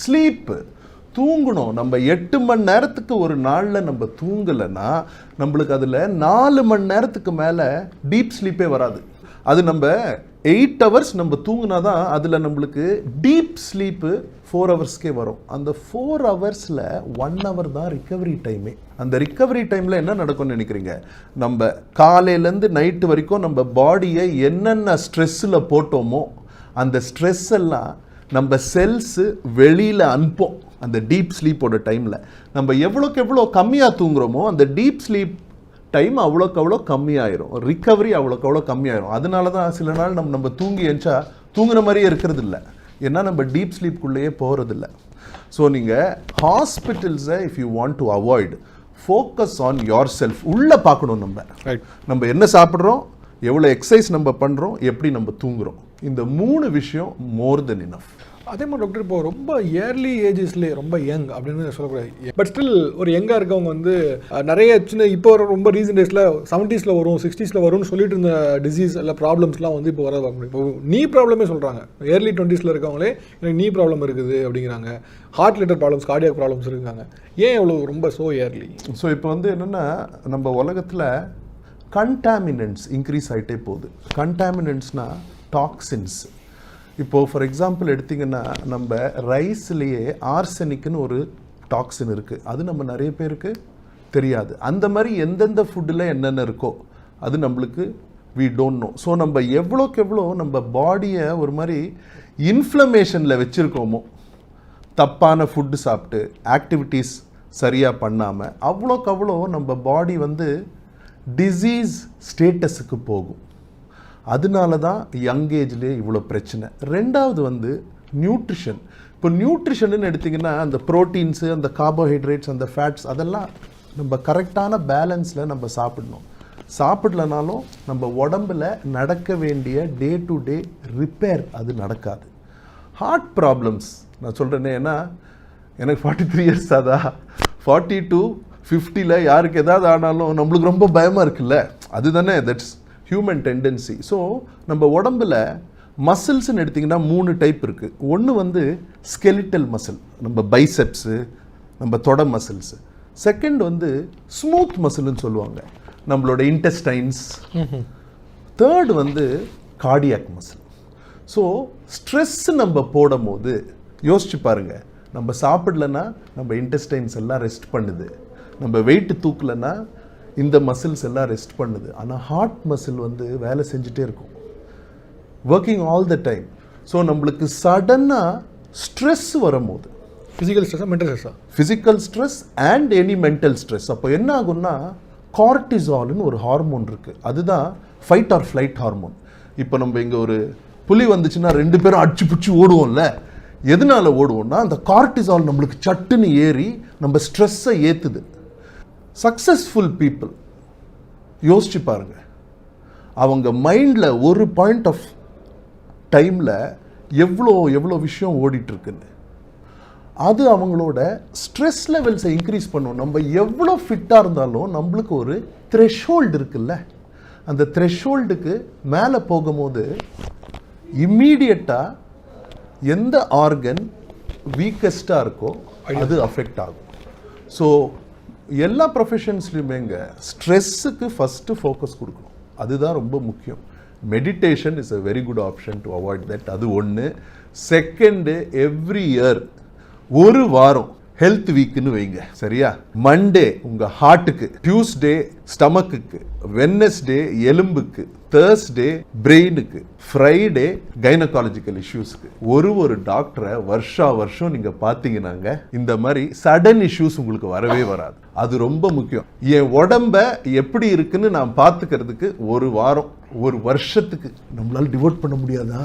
Sleep தூங்கணும். நம்ம 8 மணி நேரத்துக்கு ஒரு நாளில் நம்ம தூங்கலைன்னா நம்மளுக்கு அதில் 4 மணி நேரத்துக்கு மேலே டீப் ஸ்லீப்பே வராது. அது நம்ம 8 ஹவர்ஸ் நம்ம தூங்கினா தான் அதில் நம்மளுக்கு டீப் ஸ்லீப்பு 4 ஹவர்ஸ்க்கே வரும். அந்த 4 ஹவர்ஸில் 1 ஹவர் தான் ரிக்கவரி டைமே. அந்த ரிக்கவரி டைமில் என்ன நடக்கும்னு நினைக்கிறீங்க? நம்ம காலையிலேருந்து நைட்டு வரைக்கும் நம்ம பாடியை என்னென்ன ஸ்ட்ரெஸ்ஸில் போட்டோமோ அந்த ஸ்ட்ரெஸ் எல்லாம் நம்ம செல்ஸு வெளியில் அனுப்போம். அந்த டீப் ஸ்லீப்போட டைமில் நம்ம எவ்வளோக்கு எவ்வளோ கம்மியாக தூங்குறோமோ அந்த டீப் ஸ்லீப் டைம் அவ்வளோக்கு அவ்வளோ கம்மியாயிரும், ரிக்கவரி அவ்வளோக்கு அவ்வளோ கம்மியாயிரும். அதனால தான் சில நாள் நம்ம தூங்கி எழுந்தா தூங்குற மாதிரியே இருக்கிறது இல்லை, ஏன்னா நம்ம டீப் ஸ்லீப்குள்ளேயே போகிறதில்ல. ஸோ நீங்கள் ஹாஸ்பிட்டல்ஸை if you want to avoid, focus on yourself. உள்ளே பார்க்கணும். நம்ம என்ன சாப்பிட்றோம், எவ்வளோ எக்ஸசைஸ் நம்ம பண்ணுறோம், எப்படி நம்ம தூங்குறோம், இந்த 3 விஷயம் மோர் தென் இனஃப். அதே மாதிரி டாக்டர், இப்போ ரொம்ப இயர்லி ஏஜஸ்லேயே ரொம்ப யங் அப்படின்னு சொல்லக்கூடாது, பட் ஸ்டில் ஒரு யங்காக இருக்கவங்க வந்து நிறைய சின்ன இப்போ ரொம்ப ரீசன்ட் டேஸில் 70s வரும் 60s வரும்னு சொல்லிட்டு இருந்த டிசீஸ் இல்லை ப்ராப்ளம்ஸ்லாம் வந்து இப்போ வர பார்க்க முடியும். இப்போ நீ ப்ராப்ளமே சொல்கிறாங்க, ஏர்லி 20s இருக்கவங்களே எனக்கு நீ ப்ராப்ளம் இருக்குது அப்படிங்கிறாங்க, heart related problems, cardiac problems இருக்காங்க. ஏன் எவ்வளோ ரொம்ப ஸோ இயர்லி? ஸோ இப்போ வந்து என்னென்னா நம்ம உலகத்தில் கண்டாமினன்ட்ஸ் இன்க்ரீஸ் ஆகிட்டே போகுது. கண்டாமினன்ட்ஸ்னால் டாக்ஸின்ஸ். இப்போது ஃபார் எக்ஸாம்பிள் எடுத்திங்கன்னா நம்ம ரைஸ்லேயே ஆர்சனிக்னு ஒரு டாக்ஸின் இருக்குது. அது நம்ம நிறைய பேருக்கு தெரியாது. அந்த மாதிரி எந்தெந்த ஃபுட்டில் என்னென்ன இருக்கோ அது நம்மளுக்கு வி டோன்ட் நோ. ஸோ நம்ம எவ்வளோக்கு எவ்வளோ நம்ம பாடியை ஒரு மாதிரி இன்ஃப்ளமேஷனில் வச்சுருக்கோமோ, தப்பான ஃபுட்டு சாப்பிட்டு ஆக்டிவிட்டீஸ் சரியாக பண்ணாமல், அவ்வளோக்கு அவ்வளோ நம்ம பாடி வந்து டிசீஸ் ஸ்டேட்டஸுக்கு போகும். அதனால தான் யங் ஏஜ்லேயே இவ்வளோ பிரச்சனை. ரெண்டாவது வந்து நியூட்ரிஷன். இப்போ நியூட்ரிஷன்னு எடுத்திங்கன்னா அந்த ப்ரோட்டீன்ஸு, அந்த கார்போஹைட்ரேட்ஸ், அந்த ஃபேட்ஸ், அதெல்லாம் நம்ம கரெக்டான பேலன்ஸில் நம்ம சாப்பிடணும். சாப்பிடலனாலும் நம்ம உடம்பில் நடக்க வேண்டிய டே டு டே ரிப்பேர் அது நடக்காது. ஹார்ட் ப்ராப்ளம்ஸ் நான் சொல்கிறேனே, ஏன்னா எனக்கு 43 இயர்ஸ் அதான் 40 to 50 யாருக்கு எதாவது ஆனாலும் நம்மளுக்கு ரொம்ப பயமாக இருக்குல்ல, அதுதானே தட்ஸ் ஹியூமன் டெண்டன்சி. ஸோ நம்ம உடம்பில் மசில்ஸ்ன்னு எடுத்திங்கன்னா 3 டைப் இருக்குது. ஒன்று வந்து ஸ்கெலிட்டல் மசில், நம்ம பைசெப்ஸு, நம்ம தொட மசில்ஸு. செகண்ட் வந்து ஸ்மூத் மசில்னு சொல்லுவாங்க, நம்மளோட இன்டெஸ்டைன்ஸ். தேர்டு வந்து கார்டியாக் மசில். ஸோ ஸ்ட்ரெஸ் நம்ம போடும் போது யோசிச்சு பாருங்கள், நம்ம சாப்பிடலன்னா நம்ம இன்டெஸ்டைன்ஸ் எல்லாம் ரெஸ்ட் பண்ணுது, நம்ம வெயிட் தூக்கலைன்னா இந்த மசில்ஸ் எல்லாம் ரெஸ்ட் பண்ணுது. ஆனால் ஹார்ட் மசில் வந்து வேலை செஞ்சுட்டே இருக்கும், working all the time. So நம்மளுக்கு சடனாக ஸ்ட்ரெஸ் வரும்போது, ஃபிசிக்கல் ஸ்ட்ரெஸ்ஸா மென்டல் ஸ்ட்ரெஸ்ஸா? Physical stress and any mental stress, அப்போ என்ன ஆகும்னா கார்டிசால்னு ஒரு ஹார்மோன் இருக்குது, அதுதான் ஃபைட் ஆர் ஃப்ளைட் ஹார்மோன். இப்போ நம்ம இங்கே ஒரு புலி வந்துச்சுன்னா 2 பேரும் அடிச்சு பிடிச்சி ஓடுவோம்ல, எதனால ஓடுவோம்னா அந்த கார்டிசால் நம்மளுக்கு சட்டுன்னு ஏறி நம்ம ஸ்ட்ரெஸ்ஸை ஏற்றுது. சக்ஸஸ்ஃபுல் பீப்புள் யோசிச்சு பாருங்க, அவங்க மைண்டில் ஒரு பாயிண்ட் ஆஃப் டைமில் எவ்வளோ விஷயம் ஓடிட்டுருக்குன்னு, அது அவங்களோட ஸ்ட்ரெஸ் லெவல்ஸை இன்க்ரீஸ் பண்ணும். நம்ம எவ்வளோ ஃபிட்டாக இருந்தாலும் நம்மளுக்கு ஒரு த்ரெஷ்ஹோல்டு இருக்குல்ல, அந்த த்ரெஷ்ஹோல்டுக்கு மேலே போகும்போது இம்மீடியட்டாக எந்த ஆர்கன் வீக்கஸ்டாக இருக்கோ அது அஃபெக்ட் ஆகும். ஸோ எல்லா ப்ரொஃபஷன்ஸ்லையுமேங்க ஸ்ட்ரெஸ்ஸுக்கு ஃபஸ்ட்டு ஃபோக்கஸ் கொடுக்கணும், அதுதான் ரொம்ப முக்கியம். Meditation is a very good option to avoid that, அது ஒன்று. செகண்டு, எவ்ரி இயர் ஒரு வாரம் ஹெல்த் வீக்குன்னு வைங்க, சரியா? மண்டே உங்கள் ஹார்ட்டுக்கு, டியூஸ்டே ஸ்டமக்குக்கு, வெட்னஸ்டே எலும்புக்கு, தேர்ஸ்டே பிரெயினுக்கு, ஃப்ரைடே கைனகாலஜிக்கல் இஷ்யூஸ்க்கு. ஒரு டாக்டரை வருஷம் நீங்கள் பார்த்தீங்கன்னாங்க இந்த மாதிரி சடன் இஷ்யூஸ் உங்களுக்கு வரவே வராது. அது ரொம்ப முக்கியம். என் உடம்ப எப்படி இருக்குன்னு நான் பார்த்துக்கிறதுக்கு ஒரு வாரம், ஒரு வருஷத்துக்கு நம்மளால டிவோட் பண்ண முடியாதா?